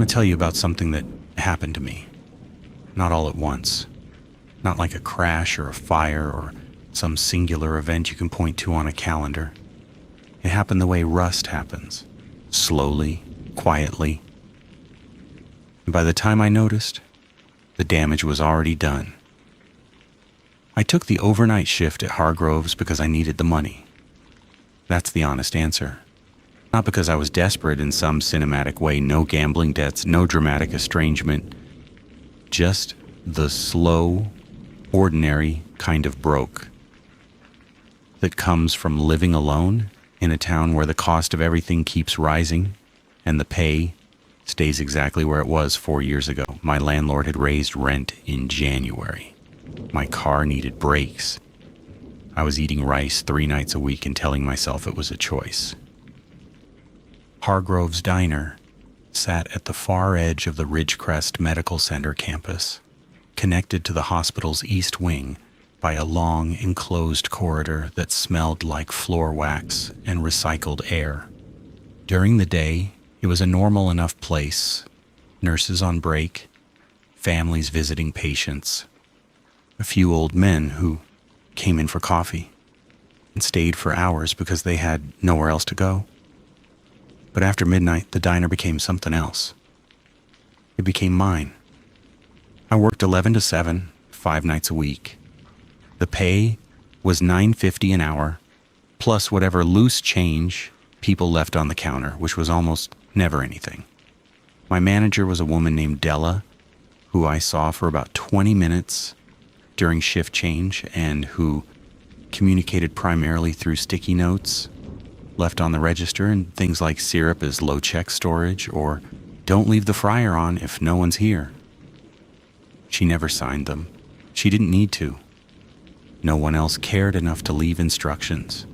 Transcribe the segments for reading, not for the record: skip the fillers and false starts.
want to tell you about something that happened to me. Not all at once. Not like a crash or a fire or some singular event you can point to on a calendar. It happened the way rust happens. Slowly, quietly. And by the time I noticed, the damage was already done. I took the overnight shift at Hargrove's because I needed the money. That's the honest answer. Not because I was desperate in some cinematic way, no gambling debts, no dramatic estrangement. Just the slow, ordinary kind of broke that comes from living alone in a town where the cost of everything keeps rising and the pay stays exactly where it was 4 years ago. My landlord had raised rent in January. My car needed brakes. I was eating rice 3 nights a week and telling myself it was a choice. Hargrove's Diner sat at the far edge of the Ridgecrest Medical Center campus, connected to the hospital's east wing by a long, enclosed corridor that smelled like floor wax and recycled air. During the day, it was a normal enough place. Nurses on break, families visiting patients, a few old men who came in for coffee and stayed for hours because they had nowhere else to go. But after midnight, the diner became something else. It became mine. I worked 11 to 7, 5 nights a week. The pay was $9.50 an hour, plus whatever loose change people left on the counter, which was almost never anything. My manager was a woman named Della, who I saw for about 20 minutes during shift change and who communicated primarily through sticky notes left on the register and things like syrup is low check storage or don't leave the fryer on if no one's here. She never signed them. She didn't need to. No one else cared enough to leave instructions.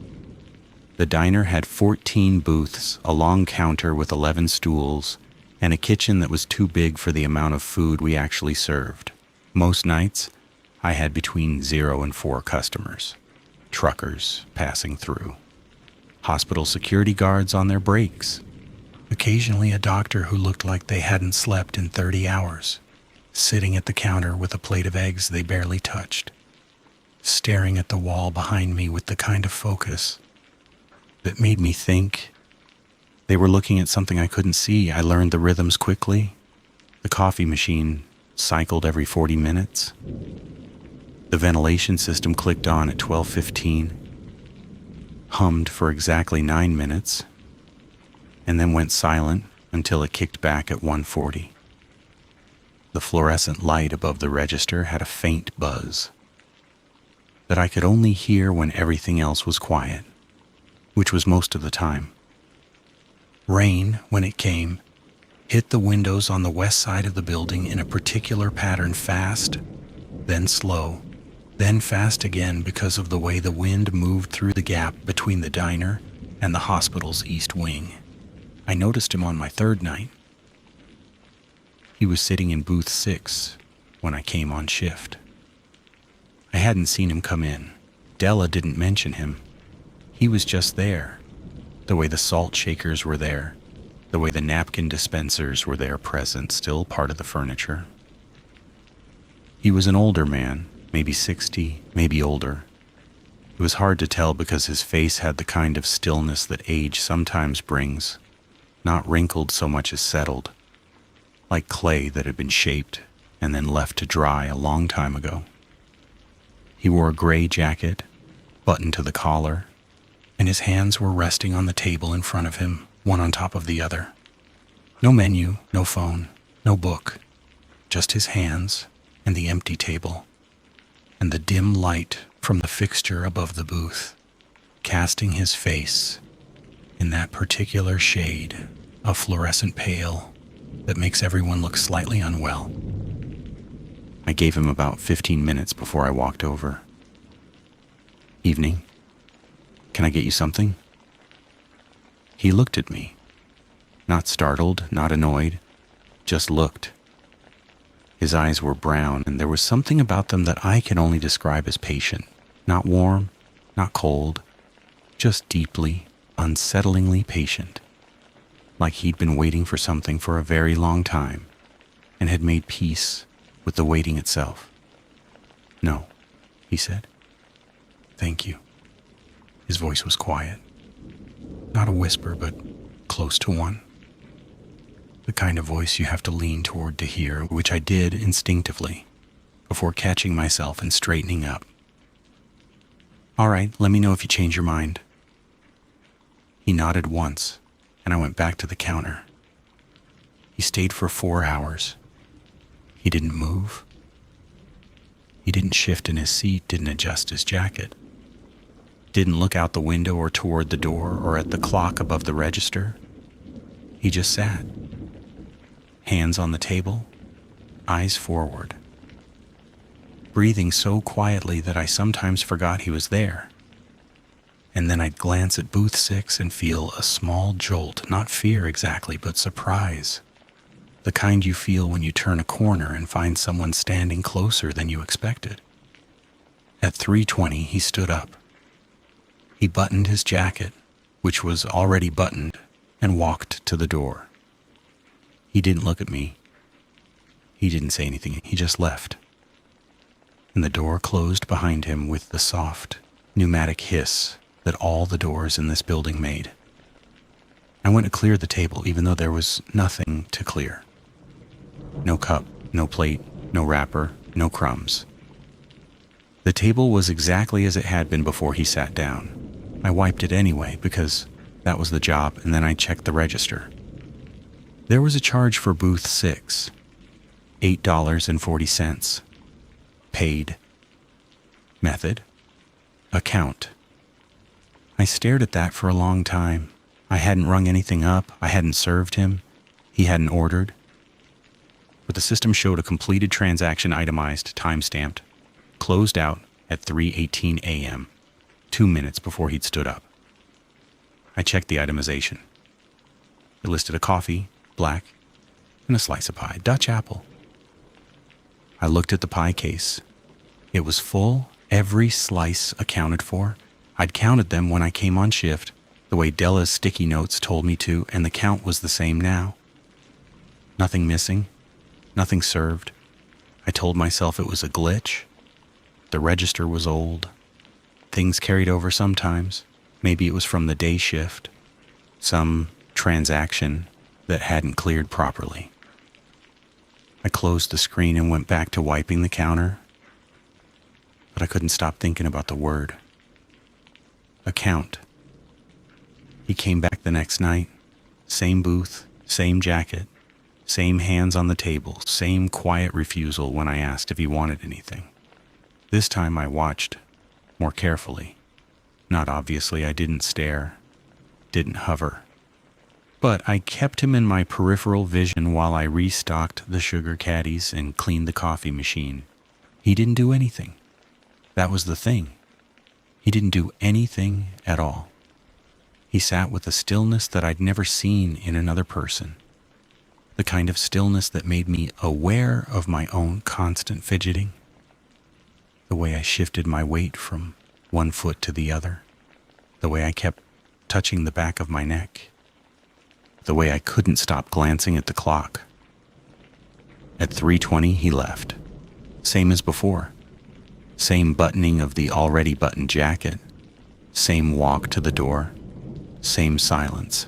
The diner had 14 booths, a long counter with 11 stools, and a kitchen that was too big for the amount of food we actually served. Most nights, I had between 0 and 4 customers. Truckers passing through. Hospital security guards on their breaks. Occasionally a doctor who looked like they hadn't slept in 30 hours, sitting at the counter with a plate of eggs they barely touched, staring at the wall behind me with the kind of focus that made me think they were looking at something I couldn't see. I learned the rhythms quickly. The coffee machine cycled every 40 minutes. The ventilation system clicked on at 12:15. Hummed for exactly 9 minutes, and then went silent until it kicked back at 1:40. The fluorescent light above the register had a faint buzz that I could only hear when everything else was quiet, which was most of the time. Rain, when it came, hit the windows on the west side of the building in a particular pattern fast, then slow, then fast again because of the way the wind moved through the gap between the diner and the hospital's east wing. I noticed him on my 3rd night. He was sitting in booth 6 when I came on shift. I hadn't seen him come in. Della didn't mention him. He was just there. The way the salt shakers were there. The way the napkin dispensers were there present, still part of the furniture. He was an older man, maybe 60, maybe older. It was hard to tell because his face had the kind of stillness that age sometimes brings, not wrinkled so much as settled, like clay that had been shaped and then left to dry a long time ago. He wore a gray jacket, buttoned to the collar, and his hands were resting on the table in front of him, one on top of the other. No menu, no phone, no book, just his hands and the empty table, and the dim light from the fixture above the booth, casting his face in that particular shade of fluorescent pale that makes everyone look slightly unwell. I gave him about 15 minutes before I walked over. "Evening. Can I get you something?" He looked at me. Not startled, not annoyed, just looked. His eyes were brown, and there was something about them that I can only describe as patient. Not warm, not cold, just deeply, unsettlingly patient. like he'd been waiting for something for a very long time and had made peace with the waiting itself. "No," he said. "Thank you." His voice was quiet. Not a whisper, but close to one. The kind of voice you have to lean toward to hear, which I did instinctively, before catching myself and straightening up. "All right, let me know if you change your mind." He nodded once, and I went back to the counter. He stayed for 4 hours. He didn't move. He didn't shift in his seat, didn't adjust his jacket. Didn't look out the window or toward the door or at the clock above the register. He just sat. Hands on the table, eyes forward. Breathing so quietly that I sometimes forgot he was there. And then I'd glance at booth 6 and feel a small jolt, not fear exactly, but surprise. The kind you feel when you turn a corner and find someone standing closer than you expected. At 3:20, he stood up. He buttoned his jacket, which was already buttoned, and walked to the door. He didn't look at me. He didn't say anything. He just left. And the door closed behind him with the soft, pneumatic hiss that all the doors in this building made. I went to clear the table, even though there was nothing to clear. No cup, no plate, no wrapper, no crumbs. The table was exactly as it had been before he sat down. I wiped it anyway, because that was the job, and then I checked the register. There was a charge for booth 6, $8.40. Paid. Method. Account. I stared at that for a long time. I hadn't rung anything up. I hadn't served him. He hadn't ordered. But the system showed a completed transaction, itemized, time-stamped, closed out at 3:18 a.m., 2 minutes before he'd stood up. I checked the itemization. It listed a coffee, black, and a slice of pie, Dutch apple. I looked at the pie case. It was full, every slice accounted for. I'd counted them when I came on shift, the way Della's sticky notes told me to, and the count was the same now. Nothing missing, nothing served. I told myself it was a glitch. The register was old. Things carried over sometimes. Maybe it was from the day shift. Some transaction that hadn't cleared properly. I closed the screen and went back to wiping the counter, but I couldn't stop thinking about the word. Account. He came back the next night, same booth, same jacket, same hands on the table, same quiet refusal when I asked if he wanted anything. This time I watched more carefully. Not obviously, I didn't stare, didn't hover. But I kept him in my peripheral vision while I restocked the sugar caddies and cleaned the coffee machine. He didn't do anything. That was the thing. He didn't do anything at all. He sat with a stillness that I'd never seen in another person. The kind of stillness that made me aware of my own constant fidgeting. The way I shifted my weight from one foot to the other. The way I kept touching the back of my neck. The way I couldn't stop glancing at the clock. At 3:20, he left. Same as before. Same buttoning of the already buttoned jacket. Same walk to the door. Same silence.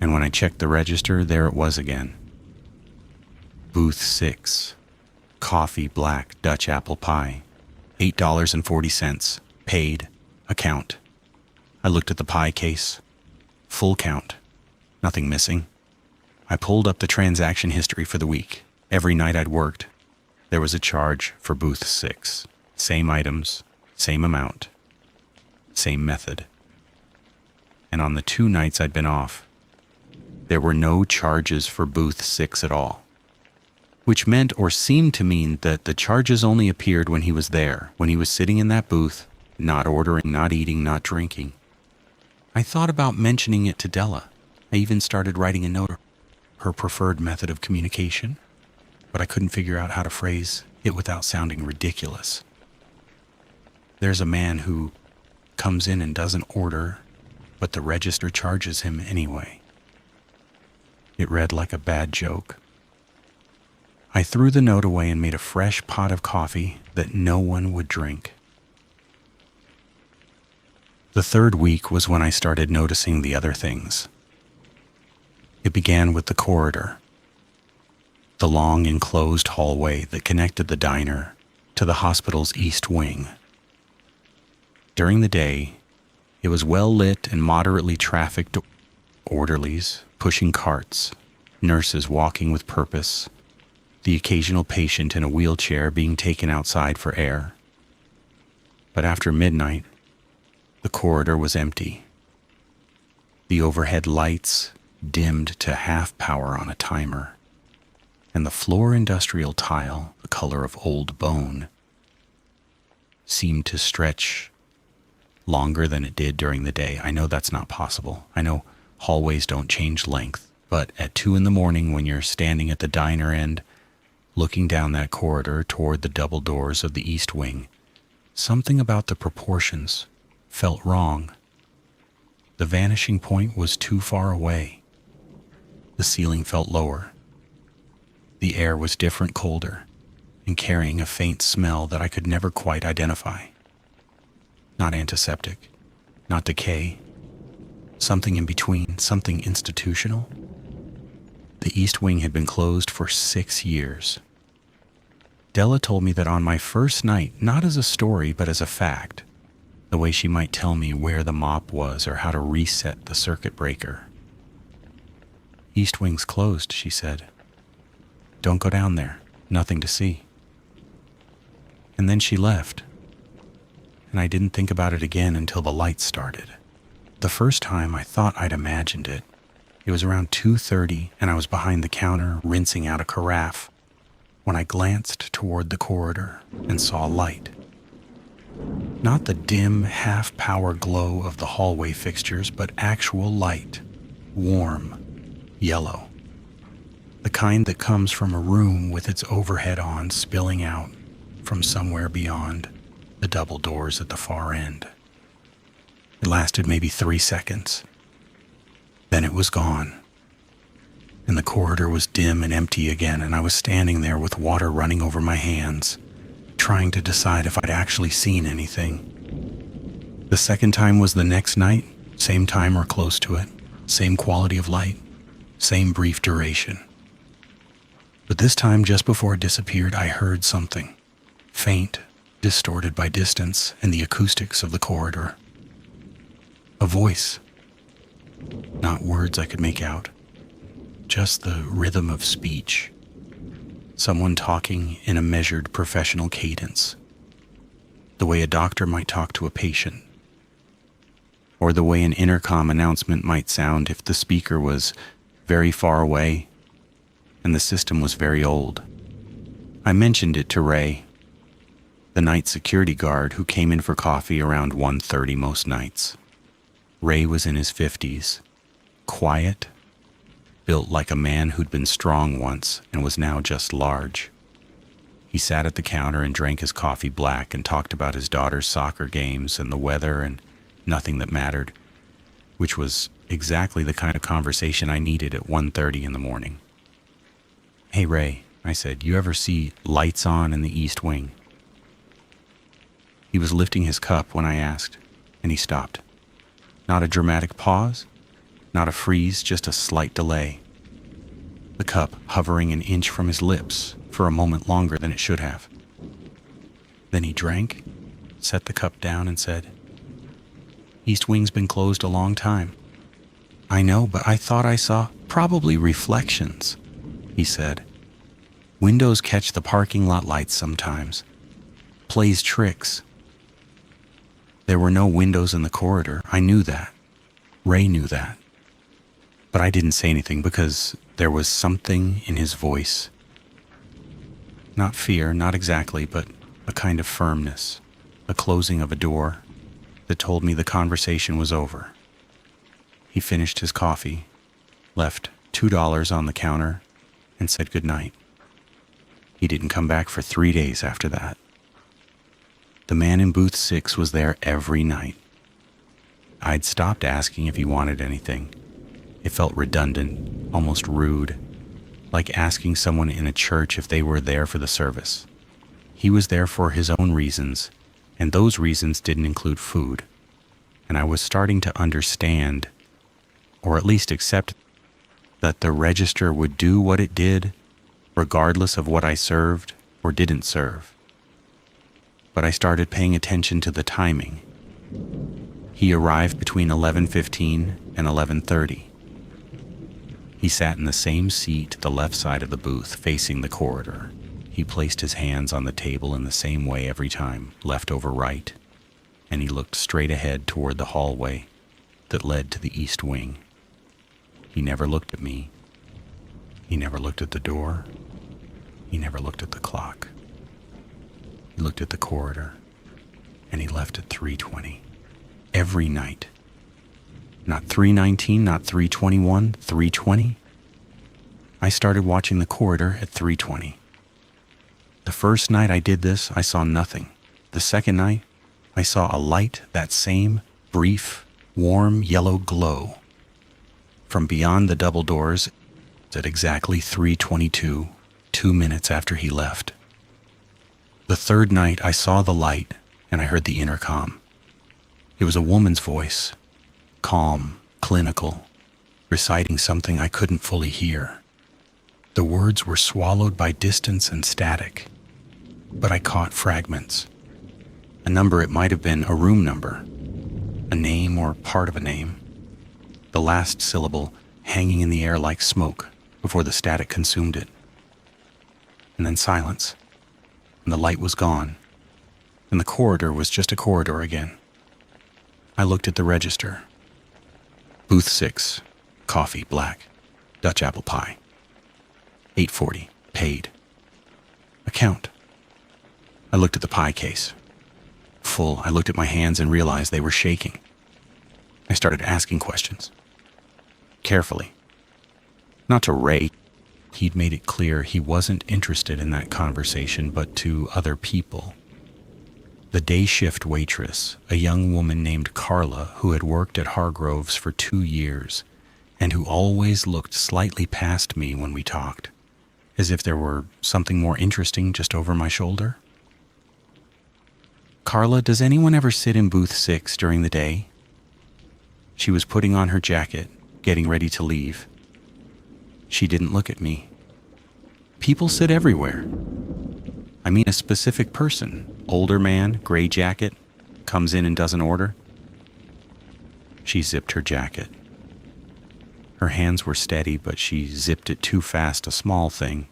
And when I checked the register, there it was again. Booth 6. Coffee, black, Dutch apple pie. $8.40. Paid. Account. I looked at the pie case. Full count. Nothing missing. I pulled up the transaction history for the week. Every night I'd worked, there was a charge for booth 6. Same items, same amount, same method. And on the 2 nights I'd been off, there were no charges for booth 6 at all. Which meant or seemed to mean that the charges only appeared when he was there, when he was sitting in that booth, not ordering, not eating, not drinking. I thought about mentioning it to Della. I even started writing a note of her preferred method of communication, but I couldn't figure out how to phrase it without sounding ridiculous. There's a man who comes in and doesn't order, but the register charges him anyway. It read like a bad joke. I threw the note away and made a fresh pot of coffee that no one would drink. The third week was when I started noticing the other things. It began with the corridor, the long enclosed hallway that connected the diner to the hospital's east wing. During the day, it was well lit and moderately trafficked. Orderlies pushing carts, nurses walking with purpose, the occasional patient in a wheelchair being taken outside for air. But after midnight, the corridor was empty. The overhead lights dimmed to half power on a timer, and the floor industrial tile, the color of old bone, seemed to stretch longer than it did during the day. I know that's not possible. I know hallways don't change length, but at 2 a.m. when you're standing at the diner end, looking down that corridor toward the double doors of the east wing, something about the proportions felt wrong. The vanishing point was too far away. The ceiling felt lower. The air was different, colder, and carrying a faint smell that I could never quite identify. Not antiseptic, not decay, something in between, something institutional. The east wing had been closed for 6 years. Della told me that on my first night, not as a story but as a fact, the way she might tell me where the mop was or how to reset the circuit breaker. East wing's closed, she said. Don't go down there, nothing to see. And then she left, and I didn't think about it again until the lights started. The first time I thought I'd imagined it. It was around 2:30 and I was behind the counter rinsing out a carafe when I glanced toward the corridor and saw light. Not the dim half-power glow of the hallway fixtures, but actual light, warm, yellow. The kind that comes from a room with its overhead on spilling out from somewhere beyond the double doors at the far end. It lasted maybe 3 seconds. Then it was gone, and the corridor was dim and empty again, and I was standing there with water running over my hands, trying to decide if I'd actually seen anything. The second time was the next night, same time or close to it, same quality of light, same brief duration. But this time, just before it disappeared, I heard something, faint, distorted by distance and the acoustics of the corridor. A voice. Not words I could make out, just the rhythm of speech. Someone talking in a measured professional cadence, the way a doctor might talk to a patient, or the way an intercom announcement might sound if the speaker was very far away and the system was very old. I mentioned it to Ray, the night security guard who came in for coffee around 1:30 most nights. Ray was in his 50s, quiet, built like a man who'd been strong once and was now just large. He sat at the counter and drank his coffee black and talked about his daughter's soccer games and the weather and nothing that mattered, which was exactly the kind of conversation I needed at 1:30 in the morning. Hey Ray, I said, you ever see lights on in the east wing? He was lifting his cup when I asked, and he stopped. Not a dramatic pause, not a freeze, just a slight delay. The cup hovering an inch from his lips for a moment longer than it should have. Then he drank, set the cup down, and said, East Wing's been closed a long time. I know, but I thought I saw probably reflections, he said. Windows catch the parking lot lights sometimes. Plays tricks. There were no windows in the corridor. I knew that. Ray knew that. But I didn't say anything because there was something in his voice. Not fear, not exactly, but a kind of firmness, a closing of a door that told me the conversation was over. He finished his coffee, left $2 on the counter, and said goodnight. He didn't come back for 3 days after that. The man in booth 6 was there every night. I'd stopped asking if he wanted anything. It felt redundant, almost rude, like asking someone in a church if they were there for the service. He was there for his own reasons, and those reasons didn't include food. And I was starting to understand, or at least accept, that the register would do what it did, regardless of what I served or didn't serve. But I started paying attention to the timing. He arrived between 11:15 and 11:30. He sat in the same seat, the left side of the booth, facing the corridor. He placed his hands on the table in the same way every time, left over right, and he looked straight ahead toward the hallway that led to the east wing. He never looked at me. He never looked at the door. He never looked at the clock. He looked at the corridor, and he left at 3:20. Every night. Not 3:19, not 3:21, 3:20. I started watching the corridor at 3:20. The first night I did this, I saw nothing. The second night, I saw a light, that same brief, warm yellow glow from beyond the double doors at exactly 3:22, 2 minutes after he left. The third night, I saw the light and I heard the intercom. It was a woman's voice, calm, clinical, reciting something I couldn't fully hear. The words were swallowed by distance and static, but I caught fragments. A number, it might have been a room number, a name or part of a name. The last syllable hanging in the air like smoke before the static consumed it. And then silence, and the light was gone, and the corridor was just a corridor again. I looked at the register. Booth 6, coffee, black, Dutch apple pie. 8:40, paid. Account. I looked at the pie case. Full, I looked at my hands and realized they were shaking. I started asking questions. Carefully. Not to Ray. He'd made it clear he wasn't interested in that conversation, but to other people. The day shift waitress, a young woman named Carla, who had worked at Hargrove's for 2 years, and who always looked slightly past me when we talked, as if there were something more interesting just over my shoulder. Carla, does anyone ever sit in booth 6 during the day? She was putting on her jacket, getting ready to leave. She didn't look at me. People sit everywhere. I mean, a specific person, older man, gray jacket, comes in and does an order. She zipped her jacket. Her hands were steady, but she zipped it too fast, a small thing,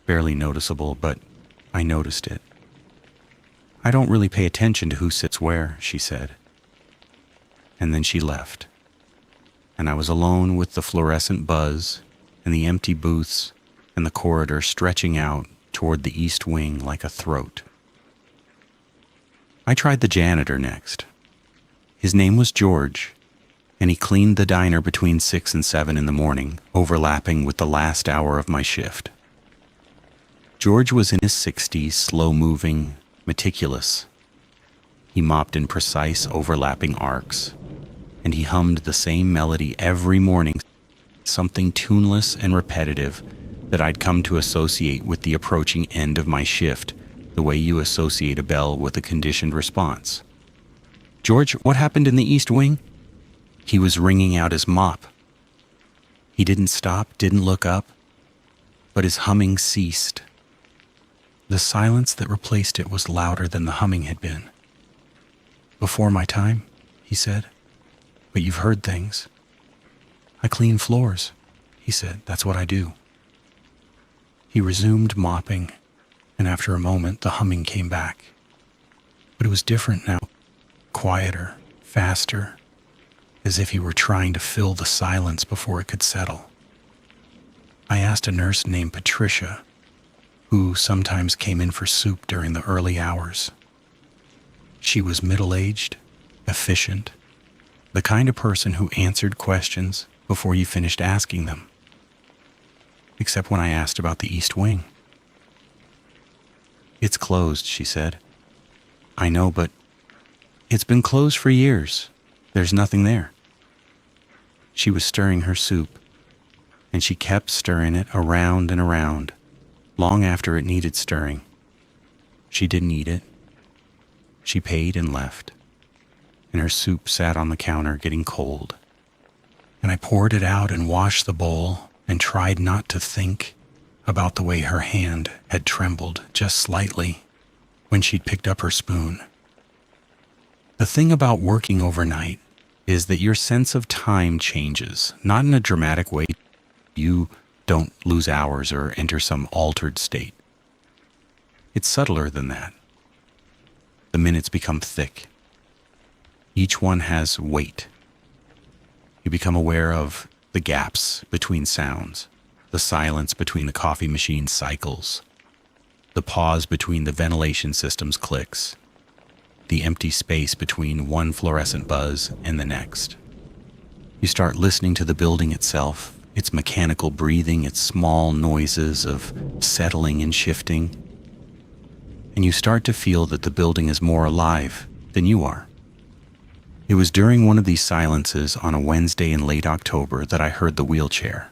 barely noticeable, but I noticed it. I don't really pay attention to who sits where, she said. And then she left. And I was alone with the fluorescent buzz and the empty booths and the corridor stretching out toward the east wing like a throat. I tried the janitor next. His name was George, and he cleaned the diner between 6 and 7 in the morning, overlapping with the last hour of my shift. George was in his 60s, slow-moving, meticulous. He mopped in precise, overlapping arcs, and he hummed the same melody every morning, something tuneless and repetitive that I'd come to associate with the approaching end of my shift, the way you associate a bell with a conditioned response. George, what happened in the East Wing? He was wringing out his mop. He didn't stop, didn't look up, but his humming ceased. The silence that replaced it was louder than the humming had been. Before my time, he said, but you've heard things. I clean floors, he said, that's what I do. He resumed mopping, and after a moment, the humming came back. But it was different now, quieter, faster, as if he were trying to fill the silence before it could settle. I asked a nurse named Patricia, who sometimes came in for soup during the early hours. She was middle-aged, efficient, the kind of person who answered questions before you finished asking them. Except when I asked about the East Wing. It's closed, she said. I know, but it's been closed for years. There's nothing there. She was stirring her soup, and she kept stirring it around and around, long after it needed stirring. She didn't eat it. She paid and left, and her soup sat on the counter getting cold. And I poured it out and washed the bowl and tried not to think about the way her hand had trembled just slightly when she'd picked up her spoon. The thing about working overnight is that your sense of time changes, not in a dramatic way. You don't lose hours or enter some altered state. It's subtler than that. The minutes become thick. Each one has weight. You become aware of the gaps between sounds, the silence between the coffee machine cycles, the pause between the ventilation system's clicks, the empty space between one fluorescent buzz and the next. You start listening to the building itself, its mechanical breathing, its small noises of settling and shifting, and you start to feel that the building is more alive than you are. It was during one of these silences on a Wednesday in late October that I heard the wheelchair.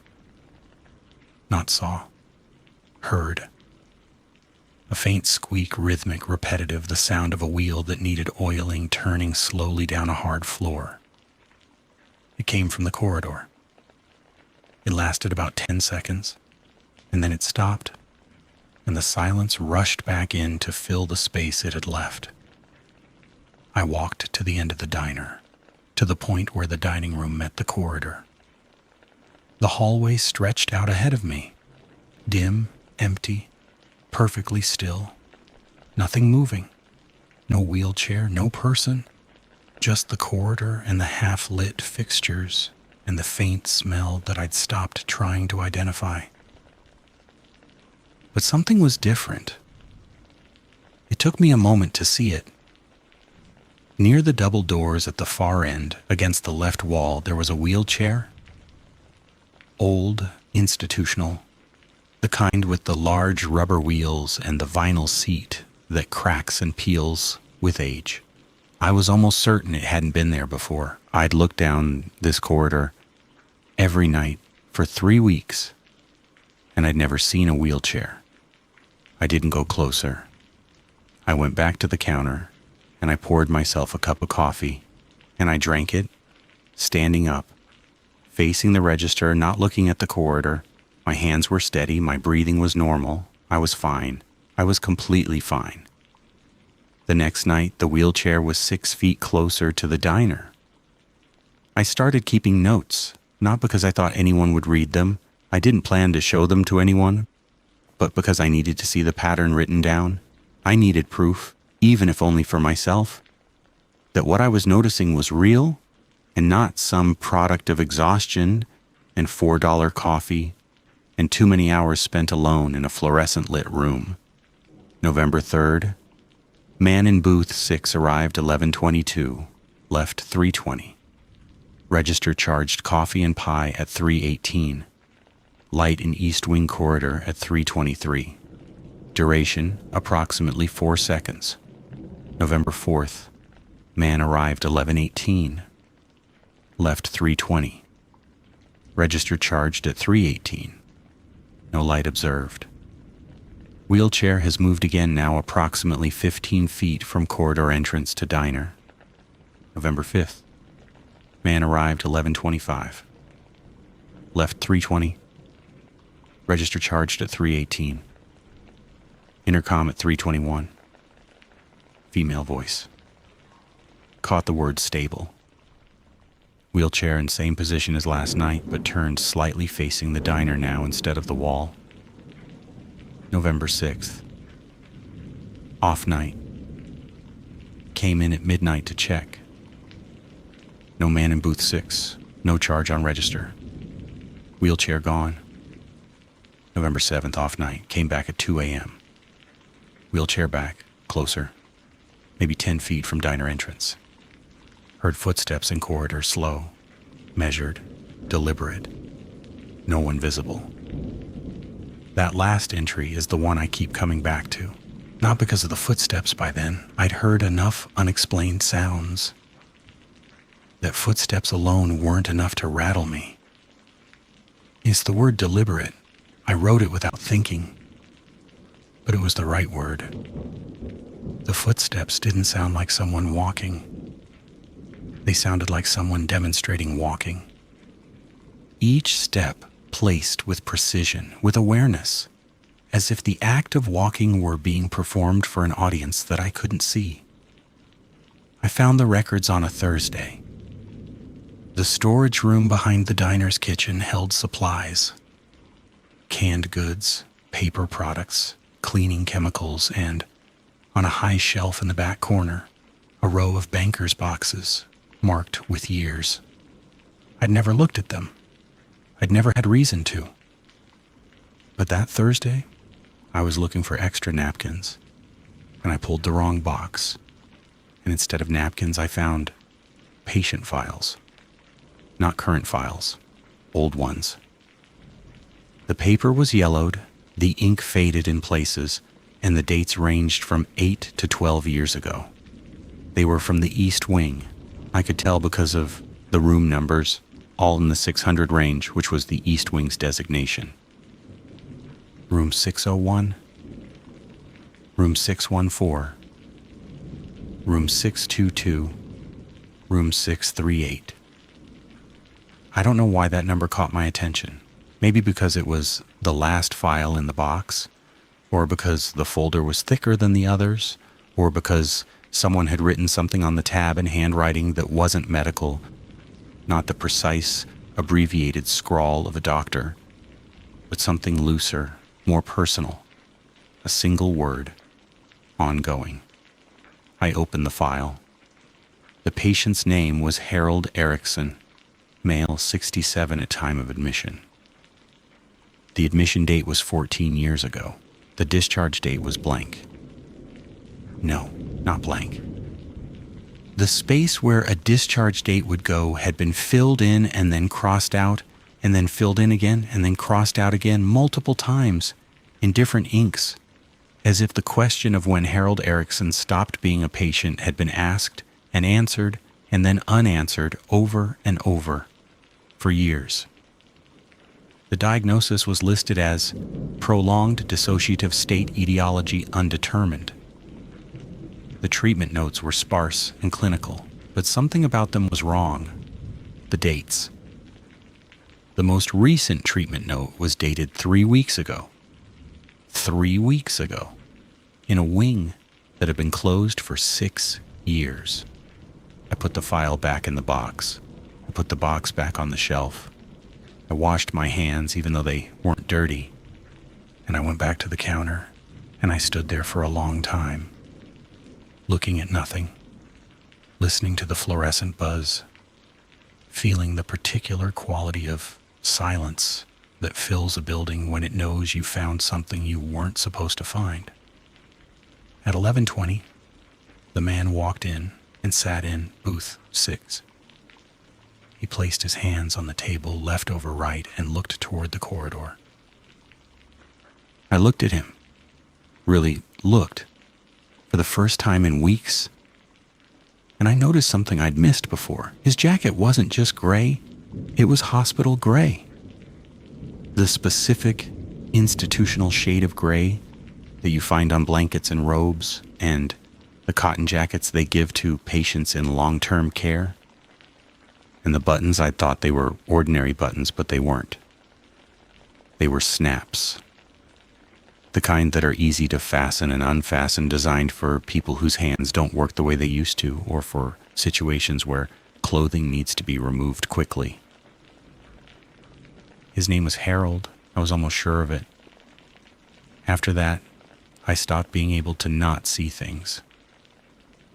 Not saw. Heard. A faint squeak, rhythmic, repetitive, the sound of a wheel that needed oiling, turning slowly down a hard floor. It came from the corridor. It lasted about 10 seconds, and then it stopped, and the silence rushed back in to fill the space it had left. I walked to the end of the diner, to the point where the dining room met the corridor. The hallway stretched out ahead of me, dim, empty, perfectly still, nothing moving, no wheelchair, no person, just the corridor and the half-lit fixtures and the faint smell that I'd stopped trying to identify. But something was different. It took me a moment to see it. Near the double doors at the far end, against the left wall, there was a wheelchair. Old, institutional, the kind with the large rubber wheels and the vinyl seat that cracks and peels with age. I was almost certain it hadn't been there before. I'd looked down this corridor every night for 3 weeks, and I'd never seen a wheelchair. I didn't go closer. I went back to the counter, and I poured myself a cup of coffee, and I drank it, standing up, facing the register, not looking at the corridor. My hands were steady, my breathing was normal. I was fine. I was completely fine. The next night, the wheelchair was 6 feet closer to the diner. I started keeping notes, not because I thought anyone would read them. I didn't plan to show them to anyone, but because I needed to see the pattern written down. I needed proof, even if only for myself, that what I was noticing was real and not some product of exhaustion and $4 coffee and too many hours spent alone in a fluorescent-lit room. November 3rd, man in booth 6 arrived 11:22, left 3:20. Register charged coffee and pie at 3:18. Light in East Wing corridor at 3:23. Duration, approximately 4 seconds. November 4th, man arrived 11:18, left 3:20. Register charged at 3:18. No light observed. Wheelchair has moved again now approximately 15 feet from corridor entrance to diner. November 5th. Man arrived 11:25. Left 3:20. Register charged at 3:18. Intercom at 3:21. Female voice. Caught the word stable. Wheelchair in same position as last night, but turned slightly facing the diner now instead of the wall. November 6th. Off night. Came in at midnight to check. No man in booth 6. No charge on register. Wheelchair gone. November 7th, off night. Came back at 2 a.m. Wheelchair back, closer. Maybe 10 feet from diner entrance. Heard footsteps in corridor, slow, measured, deliberate. No one visible. That last entry is the one I keep coming back to. Not because of the footsteps by then. I'd heard enough unexplained sounds. That footsteps alone weren't enough to rattle me. It's the word deliberate. I wrote it without thinking, but it was the right word. The footsteps didn't sound like someone walking. They sounded like someone demonstrating walking. Each step placed with precision, with awareness, as if the act of walking were being performed for an audience that I couldn't see. I found the records on a Thursday. The storage room behind the diner's kitchen held supplies, canned goods, paper products, cleaning chemicals, and on a high shelf in the back corner, a row of banker's boxes marked with years. I'd never looked at them. I'd never had reason to. But that Thursday, I was looking for extra napkins, and I pulled the wrong box. And instead of napkins, I found patient files. Not current files, old ones. The paper was yellowed, the ink faded in places, and the dates ranged from 8 to 12 years ago. They were from the East Wing. I could tell because of the room numbers, all in the 600 range, which was the East Wing's designation. Room 601, Room 614, Room 622, Room 638. I don't know why that number caught my attention. Maybe because it was the last file in the box, or because the folder was thicker than the others, or because someone had written something on the tab in handwriting that wasn't medical, not the precise, abbreviated scrawl of a doctor, but something looser, more personal, a single word, ongoing. I opened the file. The patient's name was Harold Erikson, male, 67 at time of admission. The admission date was 14 years ago. The discharge date was blank. No, not blank. The space where a discharge date would go had been filled in and then crossed out, and then filled in again and then crossed out again multiple times in different inks, as if the question of when Harold Erikson stopped being a patient had been asked and answered and then unanswered over and over for years. The diagnosis was listed as prolonged dissociative state etiology undetermined. The treatment notes were sparse and clinical, but something about them was wrong. The dates. The most recent treatment note was dated 3 weeks ago. 3 weeks ago, in a wing that had been closed for 6 years. I put the file back in the box. I put the box back on the shelf. I washed my hands even though they weren't dirty. And I went back to the counter, and I stood there for a long time, looking at nothing, listening to the fluorescent buzz, feeling the particular quality of silence that fills a building when it knows you found something you weren't supposed to find. At 11:20, the man walked in and sat in booth 6. He placed his hands on the table left over right and looked toward the corridor. I looked at him, really looked, for the first time in weeks, and I noticed something I'd missed before. His jacket wasn't just gray, it was hospital gray. The specific institutional shade of gray that you find on blankets and robes and the cotton jackets they give to patients in long-term care. And the buttons, I thought they were ordinary buttons, but they weren't. They were snaps. The kind that are easy to fasten and unfasten, designed for people whose hands don't work the way they used to, or for situations where clothing needs to be removed quickly. His name was Harold. I was almost sure of it. After that, I stopped being able to not see things.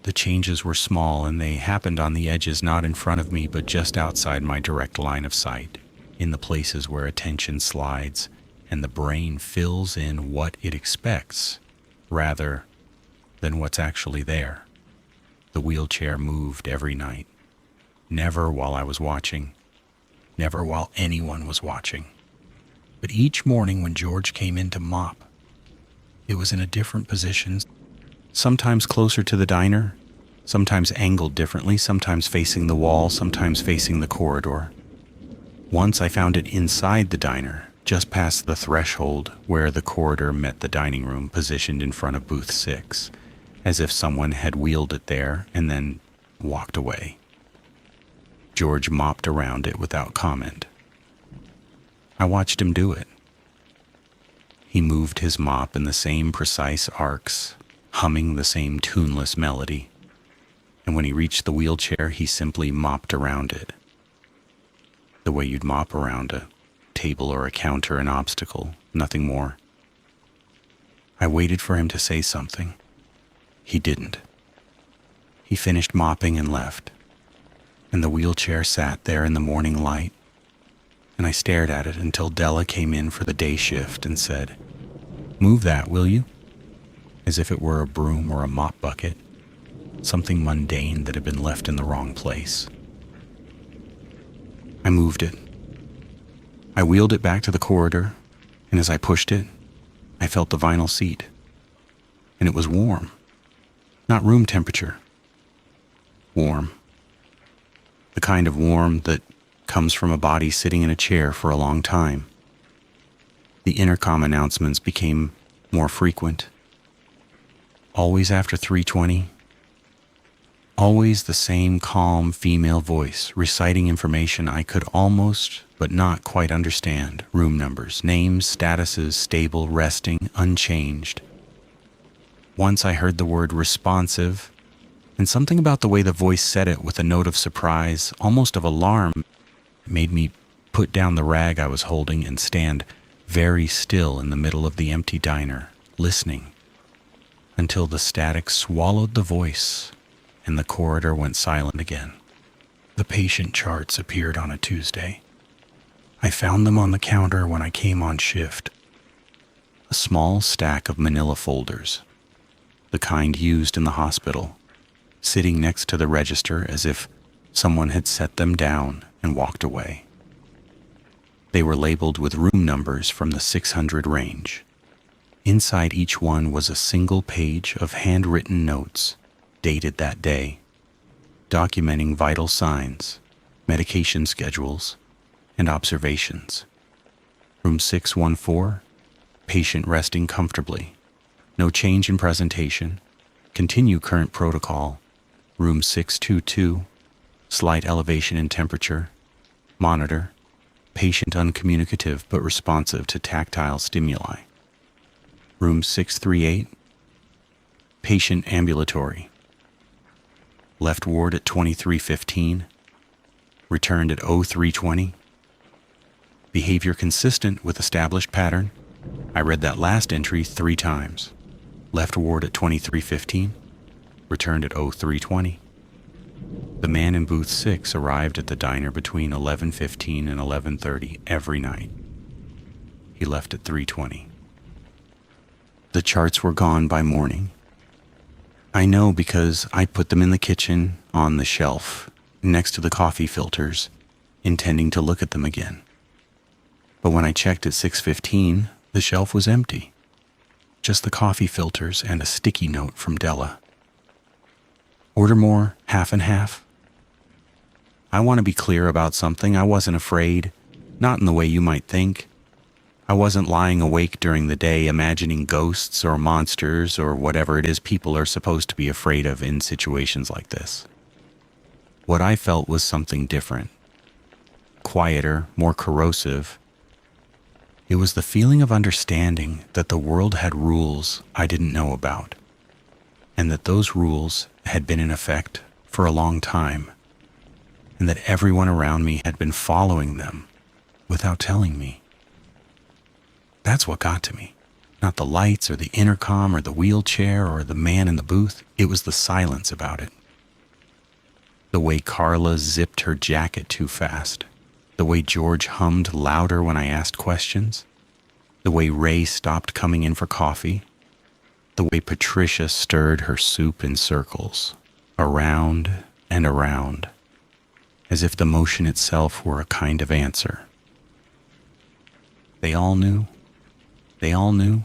The changes were small, and they happened on the edges, not in front of me, but just outside my direct line of sight, in the places where attention slides and the brain fills in what it expects, rather than what's actually there. The wheelchair moved every night. Never while I was watching. Never while anyone was watching. But each morning when George came in to mop, it was in a different position, sometimes closer to the diner, sometimes angled differently, sometimes facing the wall, sometimes facing the corridor. Once I found it inside the diner, just past the threshold where the corridor met the dining room, positioned in front of booth 6, as if someone had wheeled it there and then walked away. George mopped around it without comment. I watched him do it. He moved his mop in the same precise arcs, humming the same tuneless melody, and when he reached the wheelchair, he simply mopped around it, the way you'd mop around a table or a counter, an obstacle, nothing more. I waited for him to say something. He didn't. He finished mopping and left, and the wheelchair sat there in the morning light, and I stared at it until Della came in for the day shift and said, "Move that, will you?" As if it were a broom or a mop bucket, something mundane that had been left in the wrong place. I moved it. I wheeled it back to the corridor, and as I pushed it, I felt the vinyl seat. And it was warm. Not room temperature. Warm. The kind of warm that comes from a body sitting in a chair for a long time. The intercom announcements became more frequent. Always after 3:20. Always the same calm female voice reciting information I could almost but not quite understand. Room numbers, names, statuses, stable, resting, unchanged. Once I heard the word responsive, and something about the way the voice said it with a note of surprise, almost of alarm, made me put down the rag I was holding and stand very still in the middle of the empty diner, listening, until the static swallowed the voice and the corridor went silent again. The patient charts appeared on a Tuesday. I found them on the counter when I came on shift. A small stack of manila folders, the kind used in the hospital, sitting next to the register as if someone had set them down and walked away. They were labeled with room numbers from the 600 range. Inside each one was a single page of handwritten notes, dated that day, documenting vital signs, medication schedules, and observations. Room 614, patient resting comfortably. No change in presentation. Continue current protocol. Room 622, slight elevation in temperature. Monitor. Patient uncommunicative but responsive to tactile stimuli. Room 638, patient ambulatory. Left ward at 23:15. Returned at 03:20. Behavior consistent with established pattern. I read that last entry 3 times. Left ward at 23:15. Returned at 03:20. The man in booth 6 arrived at the diner between 11:15 and 11:30 every night. He left at 3:20. The charts were gone by morning. I know because I put them in the kitchen on the shelf next to the coffee filters, intending to look at them again. But when I checked at 6:15, the shelf was empty. Just the coffee filters and a sticky note from Della. Order more, half and half. I want to be clear about something. I wasn't afraid, not in the way you might think. I wasn't lying awake during the day imagining ghosts or monsters or whatever it is people are supposed to be afraid of in situations like this. What I felt was something different, quieter, more corrosive. It was the feeling of understanding that the world had rules I didn't know about, and that those rules had been in effect for a long time, and that everyone around me had been following them without telling me. That's what got to me. Not the lights or the intercom or the wheelchair or the man in the booth. It was the silence about it. The way Carla zipped her jacket too fast. The way George hummed louder when I asked questions. The way Ray stopped coming in for coffee. The way Patricia stirred her soup in circles, around and around, as if the motion itself were a kind of answer. They all knew. They all knew,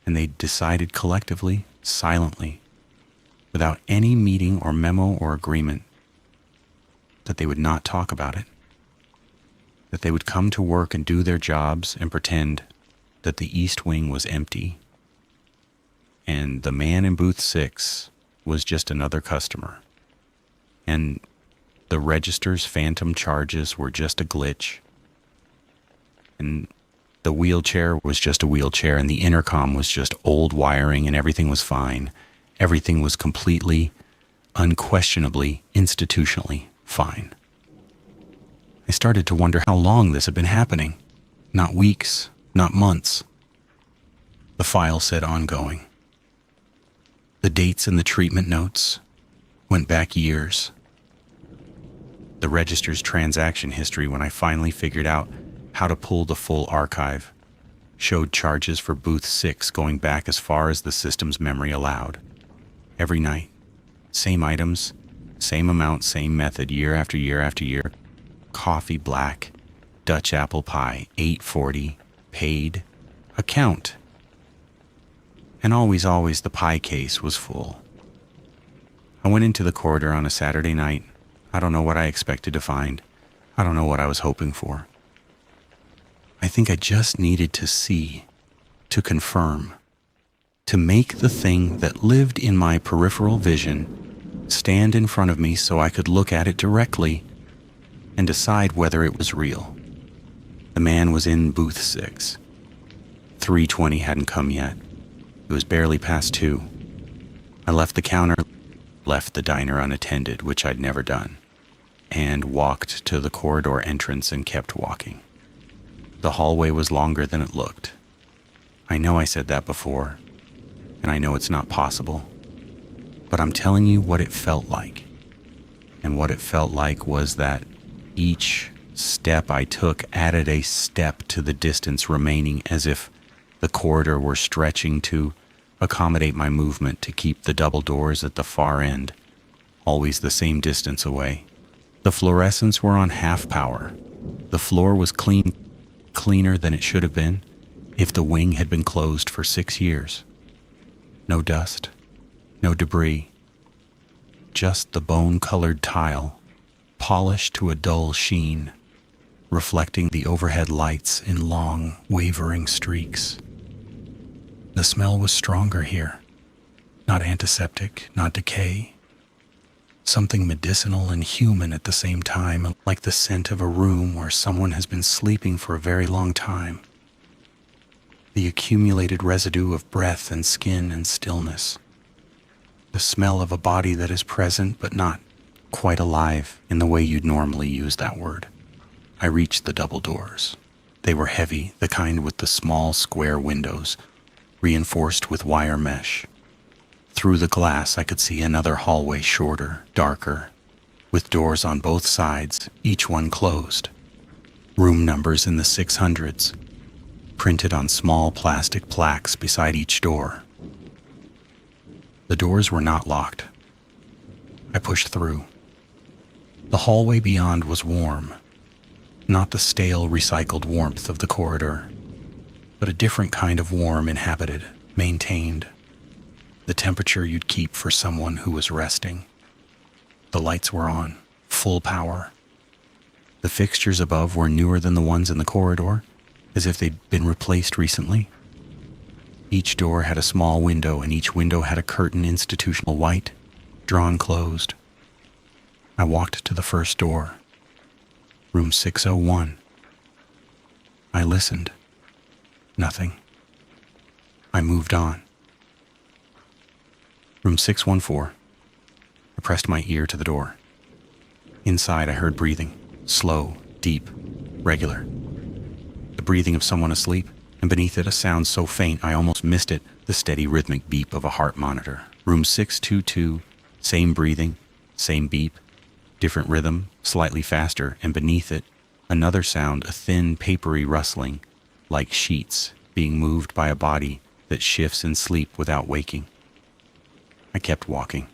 and they decided collectively, silently, without any meeting or memo or agreement, that they would not talk about it. that they would come to work and do their jobs and pretend that the East Wing was empty and the man in booth 6 was just another customer. And the register's phantom charges were just a glitch. And the wheelchair was just a wheelchair, and the intercom was just old wiring, and everything was fine. Everything was completely, unquestionably, institutionally fine. I started to wonder how long this had been happening. Not weeks, not months. The file said ongoing. The dates in the treatment notes went back years. The register's transaction history, when I finally figured out how to pull the full archive, showed charges for booth 6 going back as far as the system's memory allowed. Every night, same items, same amount, same method, year after year after year. Coffee black, Dutch apple pie, $8.40, paid, account. And always the pie case was full. I went into the corridor on a Saturday night. I don't know what I expected to find. I don't know what I was hoping for. I think I just needed to see, to confirm, to make the thing that lived in my peripheral vision stand in front of me so I could look at it directly and decide whether it was real. The man was in booth 6. 3:20 hadn't come yet. It was barely past 2. I left the counter, left the diner unattended, which I'd never done, and walked to the corridor entrance and kept walking. The hallway was longer than it looked. I know I said that before, and I know it's not possible, but I'm telling you what it felt like. And what it felt like was that each step I took added a step to the distance remaining, as if the corridor were stretching to accommodate my movement, to keep the double doors at the far end always the same distance away. The fluorescents were on half power. The floor was cleaner than it should have been if the wing had been closed for 6 years. No dust, no debris, just the bone-colored tile, polished to a dull sheen, reflecting the overhead lights in long, wavering streaks. The smell was stronger here. Not antiseptic, not decay. Something medicinal and human at the same time, like the scent of a room where someone has been sleeping for a very long time. The accumulated residue of breath and skin and stillness. The smell of a body that is present but not quite alive in the way you'd normally use that word. I reached the double doors. They were heavy, the kind with the small square windows, reinforced with wire mesh. Through the glass, I could see another hallway, shorter, darker, with doors on both sides, each one closed. Room numbers in the 600s, printed on small plastic plaques beside each door. The doors were not locked. I pushed through. The hallway beyond was warm, not the stale, recycled warmth of the corridor, but a different kind of warm, inhabited, maintained. The temperature you'd keep for someone who was resting. The lights were on, full power. The fixtures above were newer than the ones in the corridor, as if they'd been replaced recently. Each door had a small window, and each window had a curtain, institutional white, drawn closed. I walked to the first door, room 601. I listened. Nothing. I moved on. Room 614. I pressed my ear to the door. Inside, I heard breathing, slow, deep, regular. The breathing of someone asleep, and beneath it a sound so faint I almost missed it, the steady rhythmic beep of a heart monitor. Room 622, same breathing, same beep, different rhythm, slightly faster, and beneath it, another sound, a thin, papery rustling, like sheets being moved by a body that shifts in sleep without waking. I kept walking.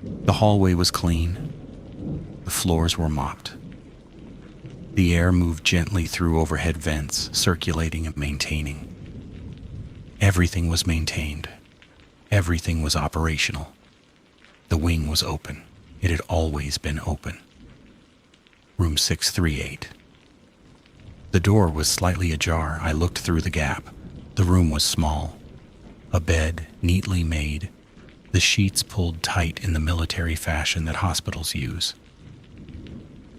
The hallway was clean. The floors were mopped. The air moved gently through overhead vents, circulating and maintaining. Everything was maintained. Everything was operational. The wing was open. It had always been open. Room 638. The door was slightly ajar. I looked through the gap. The room was small. A bed, neatly made, the sheets pulled tight in the military fashion that hospitals use.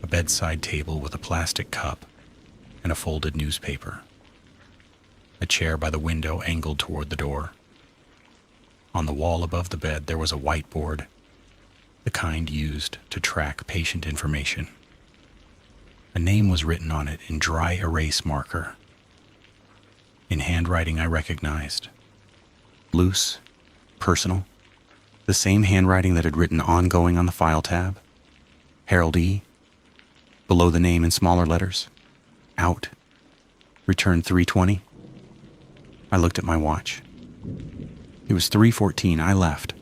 A bedside table with a plastic cup and a folded newspaper. A chair by the window angled toward the door. On the wall above the bed there was a whiteboard, the kind used to track patient information. A name was written on it in dry erase marker. In handwriting I recognized. Loose, personal, the same handwriting that had written ongoing on the file tab. Harold E. Below the name in smaller letters. Out. Return 3:20. I looked at my watch. It was 3:14. I left.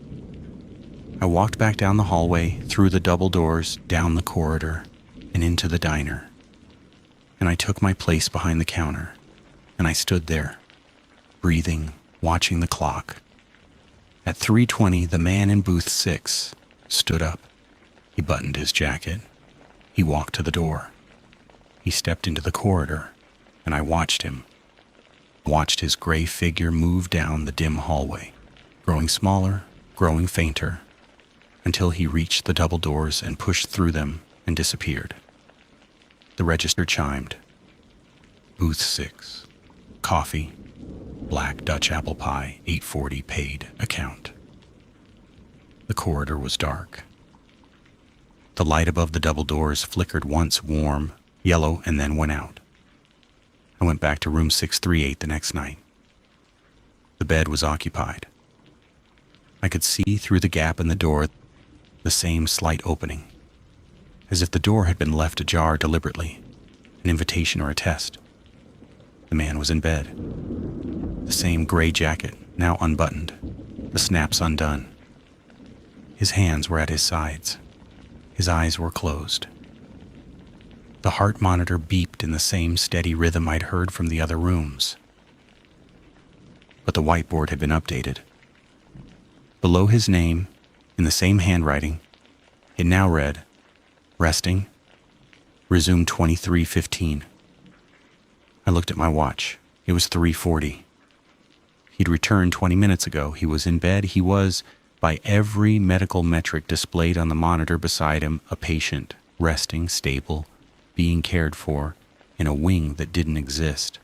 I walked back down the hallway, through the double doors, down the corridor, and into the diner. And I took my place behind the counter, and I stood there, breathing, watching the clock. At 3:20, the man in booth 6 stood up. He buttoned his jacket. He walked to the door. He stepped into the corridor, and I watched him. Watched his gray figure move down the dim hallway, growing smaller, growing fainter, until he reached the double doors and pushed through them and disappeared. The register chimed. Booth 6. Coffee. Black Dutch apple pie, $8.40 paid, account. The corridor was dark. The light above the double doors flickered once warm, yellow, and then went out. I went back to room 638 the next night. The bed was occupied. I could see through the gap in the door the same slight opening, as if the door had been left ajar deliberately, an invitation or a test. The man was in bed. The same gray jacket, now unbuttoned, the snaps undone. His hands were at his sides. His eyes were closed. The heart monitor beeped in the same steady rhythm I'd heard from the other rooms. But the whiteboard had been updated. Below his name, in the same handwriting, it now read, resting, resume 23:15. I looked at my watch. It was 3:40. He'd returned 20 minutes ago. He was in bed. He was, by every medical metric displayed on the monitor beside him, a patient, resting, stable, being cared for, in a wing that didn't exist.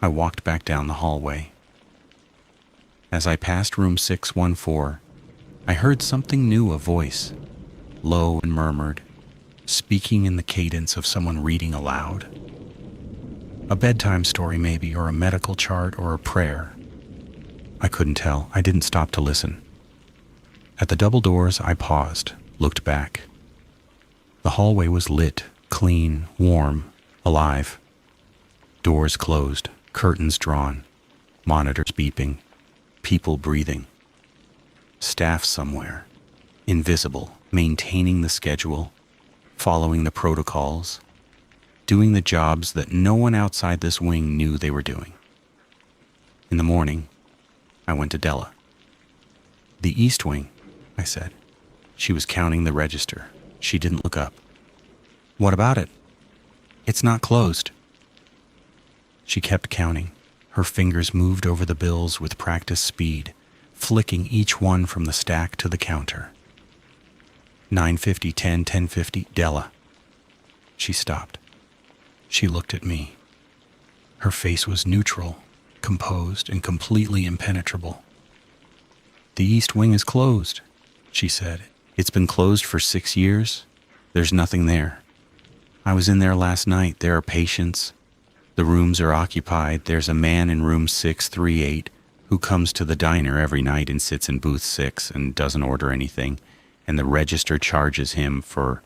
I walked back down the hallway. As I passed room 614, I heard something new, a voice, low and murmured, speaking in the cadence of someone reading aloud. A bedtime story maybe, or a medical chart, or a prayer. I couldn't tell. I didn't stop to listen. At the double doors, I paused, looked back. The hallway was lit, clean, warm, alive. Doors closed, curtains drawn, monitors beeping, people breathing. Staff somewhere, invisible, maintaining the schedule, following the protocols, doing the jobs that no one outside this wing knew they were doing. In the morning, I went to Della. The East Wing, I said. She was counting the register. She didn't look up. What about it? It's not closed. She kept counting. Her fingers moved over the bills with practiced speed, flicking each one from the stack to the counter. 950, 10, 1050, Della. She stopped. She looked at me. Her face was neutral, composed, and completely impenetrable. The East Wing is closed, she said. It's been closed for 6 years. There's nothing there. I was in there last night. There are patients. The rooms are occupied. There's a man in room 638 who comes to the diner every night and sits in booth 6 and doesn't order anything, and the register charges him for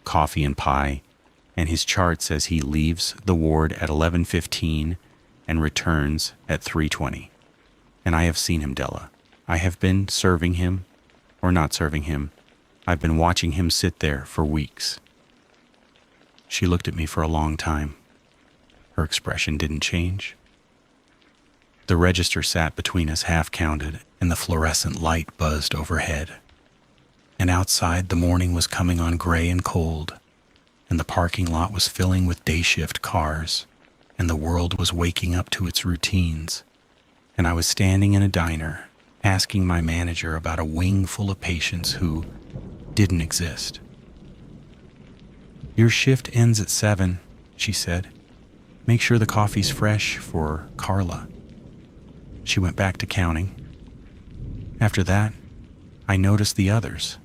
coffee and pie, and his chart says he leaves the ward at 11:15 and returns at 3:20. And I have seen him, Della. I have been serving him, or not serving him. I've been watching him sit there for weeks. She looked at me for a long time. Her expression didn't change. The register sat between us half-counted, and the fluorescent light buzzed overhead. And outside the morning was coming on gray and cold, and the parking lot was filling with day shift cars, and the world was waking up to its routines, and I was standing in a diner asking my manager about a wing full of patients who didn't exist. "Your shift ends at 7, she said. "Make sure the coffee's fresh for Carla." She went back to counting. After that, I noticed the others,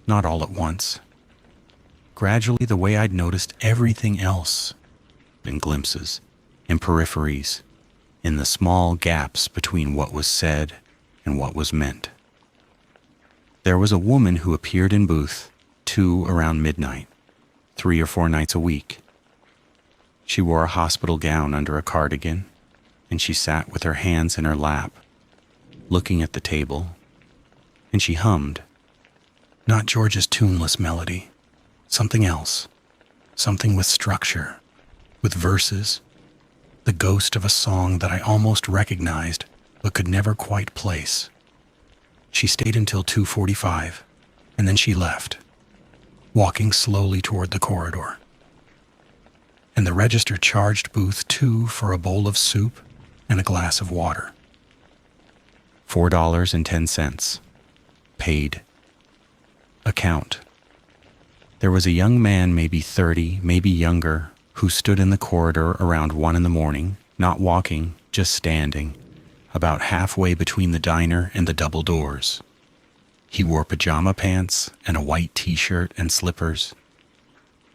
not all at once. Gradually, the way I'd noticed everything else, in glimpses, in peripheries, in the small gaps between what was said and what was meant. There was a woman who appeared in booth 2 around midnight, 3 or 4 nights a week. She wore a hospital gown under a cardigan, and she sat with her hands in her lap, looking at the table, and she hummed, not George's tuneless melody, something else, something with structure, with verses, the ghost of a song that I almost recognized but could never quite place. She stayed until 2:45, and then she left, walking slowly toward the corridor. And the register charged booth 2 for a bowl of soup and a glass of water. $4.10. Paid. Account. There was a young man, maybe 30, maybe younger, who stood in the corridor around 1 in the morning, not walking, just standing, about halfway between the diner and the double doors. He wore pajama pants and a white t-shirt and slippers,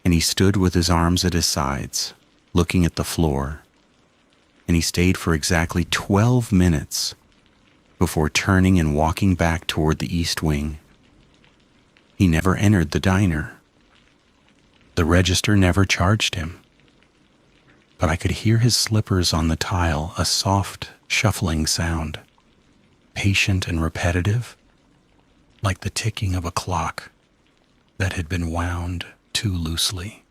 and he stood with his arms at his sides, looking at the floor, and he stayed for exactly 12 minutes before turning and walking back toward the east wing. He never entered the diner. The register never charged him, but I could hear his slippers on the tile, a soft, shuffling sound, patient and repetitive, like the ticking of a clock that had been wound too loosely.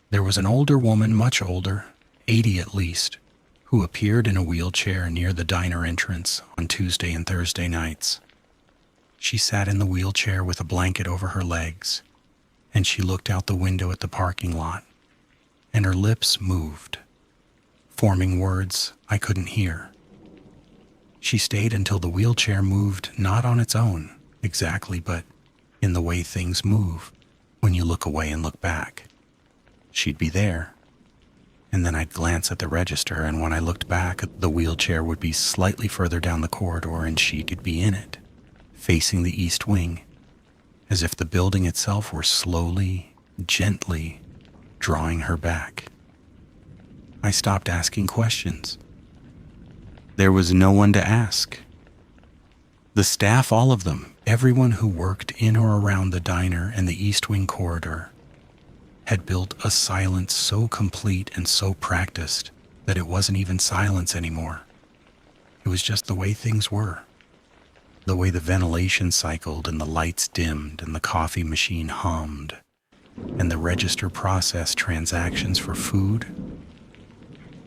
There was an older woman, much older, 80 at least, who appeared in a wheelchair near the diner entrance on Tuesday and Thursday nights. She sat in the wheelchair with a blanket over her legs, and she looked out the window at the parking lot, and her lips moved, forming words I couldn't hear. She stayed until the wheelchair moved not on its own, exactly, but in the way things move when you look away and look back. She'd be there, and then I'd glance at the register, and when I looked back, the wheelchair would be slightly further down the corridor and she could be in it, facing the east wing, as if the building itself were slowly, gently drawing her back. I stopped asking questions. There was no one to ask. The staff, all of them, everyone who worked in or around the diner and the East Wing corridor, had built a silence so complete and so practiced that it wasn't even silence anymore. It was just the way things were. The way the ventilation cycled and the lights dimmed and the coffee machine hummed and the register processed transactions for food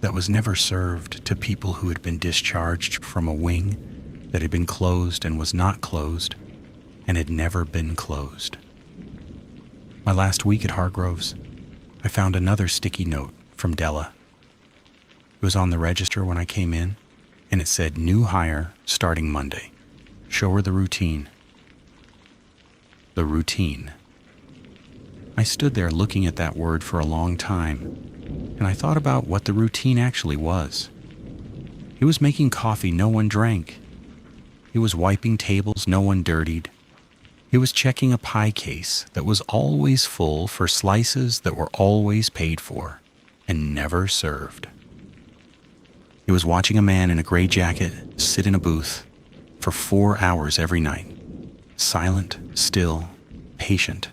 that was never served to people who had been discharged from a wing that had been closed and was not closed and had never been closed. My last week at Hargrove's, I found another sticky note from Della. It was on the register when I came in, and it said, "New hire starting Monday. Show her the routine." The routine. I stood there looking at that word for a long time, and I thought about what the routine actually was. It was making coffee no one drank. It was wiping tables no one dirtied. It was checking a pie case that was always full for slices that were always paid for and never served. It was watching a man in a gray jacket sit in a booth for 4 hours every night, silent, still, patient,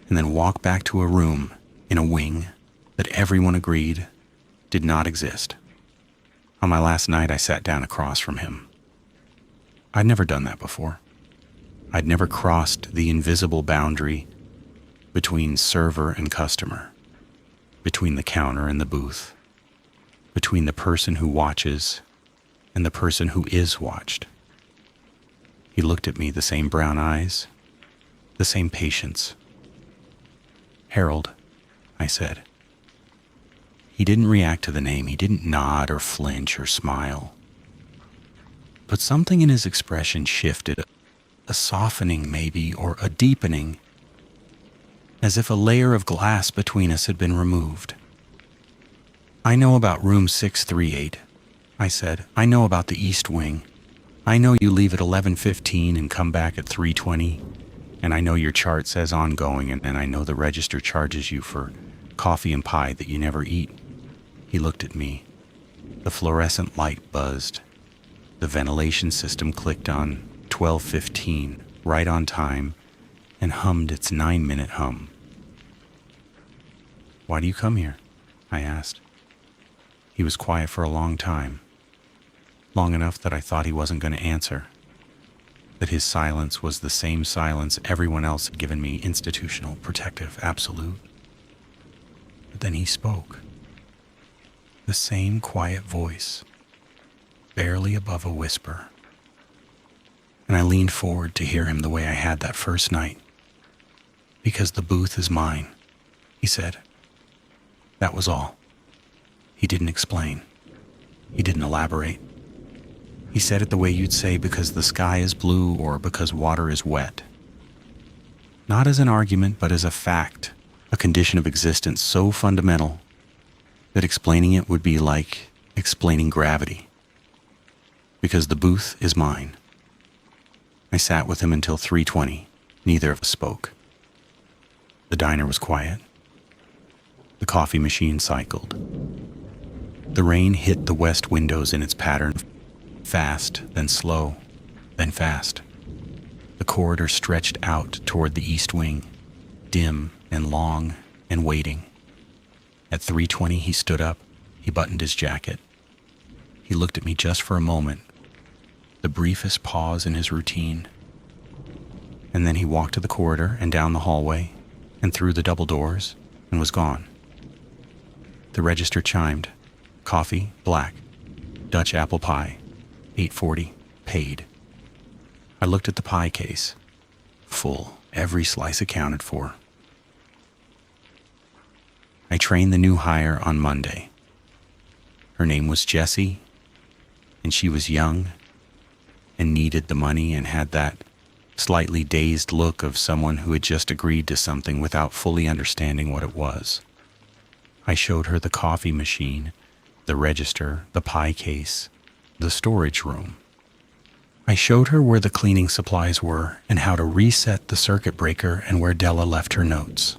and then walk back to a room in a wing that everyone agreed did not exist. On my last night, I sat down across from him. I'd never done that before. I'd never crossed the invisible boundary between server and customer, between the counter and the booth, between the person who watches and the person who is watched. He looked at me, the same brown eyes, the same patience. Harold, I said. He didn't react to the name. He didn't nod or flinch or smile. But something in his expression shifted, a softening maybe, or a deepening, as if a layer of glass between us had been removed. I know about room 638, I said. I know about the East Wing. I know you leave at 11:15 and come back at 3:20, and I know your chart says ongoing, and I know the register charges you for coffee and pie that you never eat. He looked at me. The fluorescent light buzzed. The ventilation system clicked on 12:15, right on time, and hummed its 9-minute hum. Why do you come here? I asked. He was quiet for a long time. Long enough that I thought he wasn't going to answer. That his silence was the same silence everyone else had given me, institutional, protective, absolute. But then he spoke. The same quiet voice, barely above a whisper. And I leaned forward to hear him the way I had that first night. Because the booth is mine, he said. That was all. He didn't explain. He didn't elaborate. He said it the way you'd say because the sky is blue or because water is wet. Not as an argument, but as a fact, a condition of existence so fundamental that explaining it would be like explaining gravity. Because the booth is mine. I sat with him until 3:20. Neither of us spoke. The diner was quiet. The coffee machine cycled. The rain hit the west windows in its pattern. Fast, then slow, then fast. The corridor stretched out toward the East Wing, dim and long and waiting. At 3:20 he stood up. He buttoned his jacket. He looked at me just for a moment, the briefest pause in his routine. And then he walked to the corridor and down the hallway and through the double doors and was gone. The register chimed. Coffee, black. Dutch apple pie. 8:40, paid. I looked at the pie case. Full, every slice accounted for. I trained the new hire on Monday. Her name was Jessie, and she was young and needed the money and had that slightly dazed look of someone who had just agreed to something without fully understanding what it was. I showed her the coffee machine, the register, the pie case, the storage room. I showed her where the cleaning supplies were and how to reset the circuit breaker and where Della left her notes.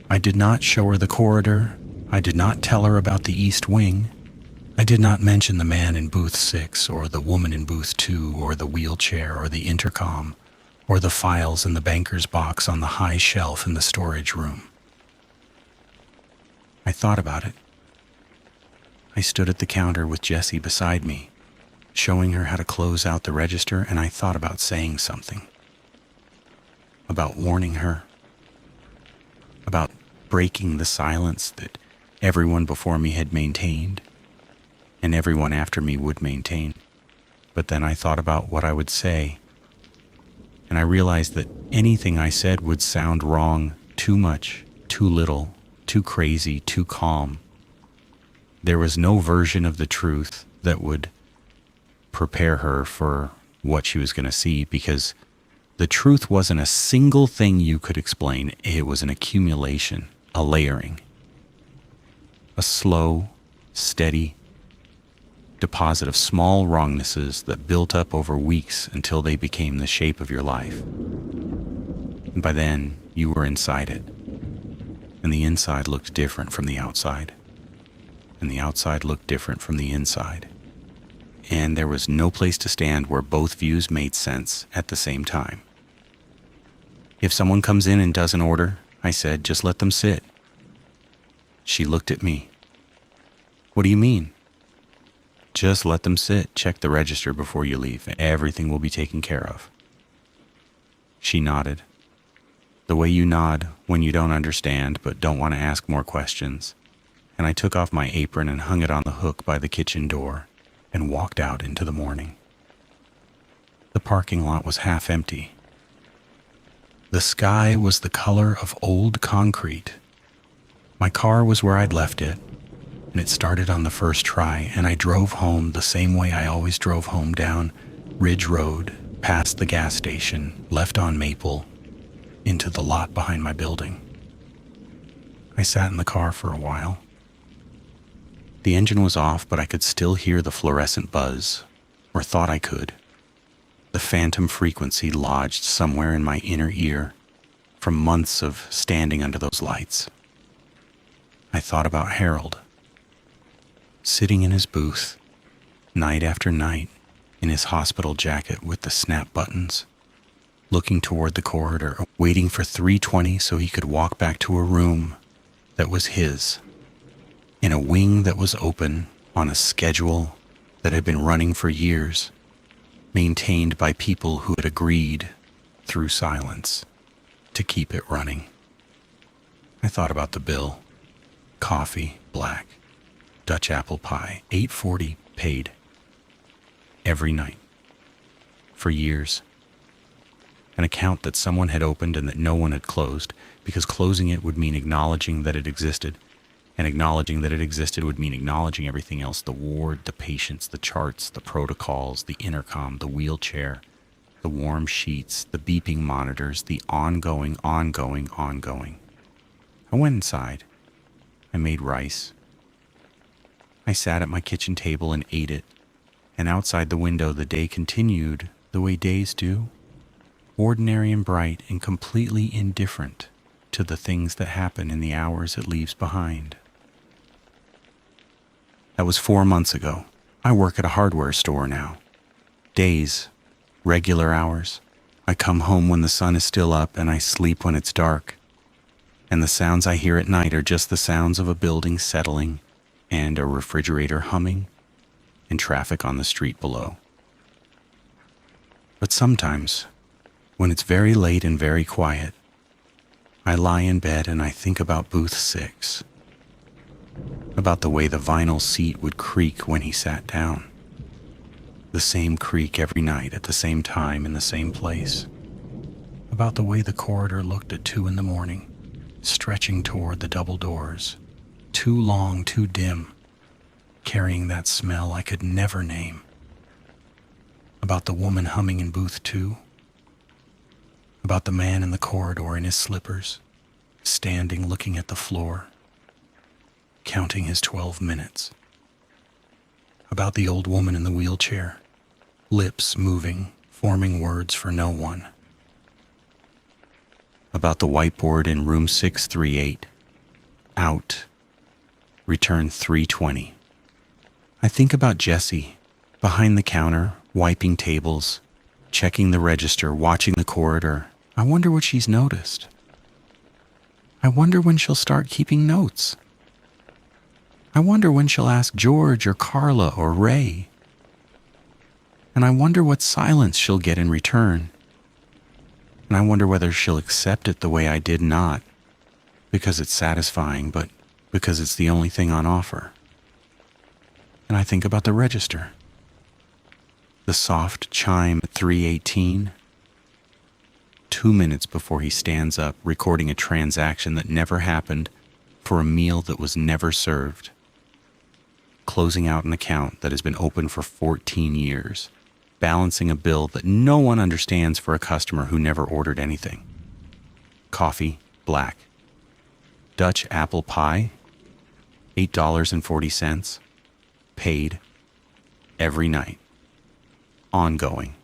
I did not show her the corridor. I did not tell her about the East Wing. I did not mention the man in booth 6 or the woman in booth 2 or the wheelchair or the intercom or the files in the banker's box on the high shelf in the storage room. I thought about it. I stood at the counter with Jessie beside me, showing her how to close out the register, and I thought about saying something. About warning her. About breaking the silence that everyone before me had maintained, and everyone after me would maintain. But then I thought about what I would say, and I realized that anything I said would sound wrong, too much, too little, too crazy, too calm. There was no version of the truth that would prepare her for what she was going to see, because the truth wasn't a single thing you could explain. It was an accumulation, a layering, a slow, steady deposit of small wrongnesses that built up over weeks until they became the shape of your life. And by then, you were inside it, and the inside looked different from the outside. And the outside looked different from the inside. And there was no place to stand where both views made sense at the same time. If someone comes in and does an order, I said, just let them sit. She looked at me. What do you mean? Just let them sit. Check the register before you leave. Everything will be taken care of. She nodded. The way you nod when you don't understand but don't want to ask more questions. And I took off my apron and hung it on the hook by the kitchen door and walked out into the morning. The parking lot was half empty. The sky was the color of old concrete. My car was where I'd left it, and it started on the first try, and I drove home the same way I always drove home, down Ridge Road, past the gas station, left on Maple, into the lot behind my building. I sat in the car for a while. The engine was off, but I could still hear the fluorescent buzz, or thought I could. The phantom frequency lodged somewhere in my inner ear from months of standing under those lights. I thought about Harold, sitting in his booth, night after night, in his hospital jacket with the snap buttons, looking toward the corridor, waiting for 3:20 so he could walk back to a room that was his, in a wing that was open, on a schedule that had been running for years, maintained by people who had agreed, through silence, to keep it running. I thought about the bill. Coffee, black, Dutch apple pie, $8.40 paid. Every night. For years. An account that someone had opened and that no one had closed, because closing it would mean acknowledging that it existed, and acknowledging that it existed would mean acknowledging everything else: the ward, the patients, the charts, the protocols, the intercom, the wheelchair, the warm sheets, the beeping monitors, the ongoing. I went inside. I made rice. I sat at my kitchen table and ate it, and outside the window the day continued the way days do, ordinary and bright and completely indifferent to the things that happen in the hours it leaves behind. That was 4 months ago. I work at a hardware store now. Days, regular hours. I come home when the sun is still up and I sleep when it's dark. And the sounds I hear at night are just the sounds of a building settling and a refrigerator humming and traffic on the street below. But sometimes, when it's very late and very quiet, I lie in bed and I think about Booth 6, about the way the vinyl seat would creak when he sat down. The same creak every night at the same time in the same place. About the way the corridor looked at 2 a.m, stretching toward the double doors, too long, too dim, carrying that smell I could never name. About the woman humming in booth 2. About the man in the corridor in his slippers, standing looking at the floor, counting his 12 minutes. About the old woman in the wheelchair, lips moving, forming words for no one. About the whiteboard in room 638, out, return 3:20. I think about Jessie, behind the counter, wiping tables, checking the register, watching the corridor. I wonder what she's noticed. I wonder when she'll start keeping notes. I wonder when she'll ask George or Carla or Ray. And I wonder what silence she'll get in return. And I wonder whether she'll accept it the way I did, not because it's satisfying, but because it's the only thing on offer. And I think about the register. The soft chime at 3:18. 2 minutes before he stands up, recording a transaction that never happened for a meal that was never served. Closing out an account that has been open for 14 years. Balancing a bill that no one understands for a customer who never ordered anything. Coffee, black. Dutch apple pie, $8.40, paid every night, ongoing.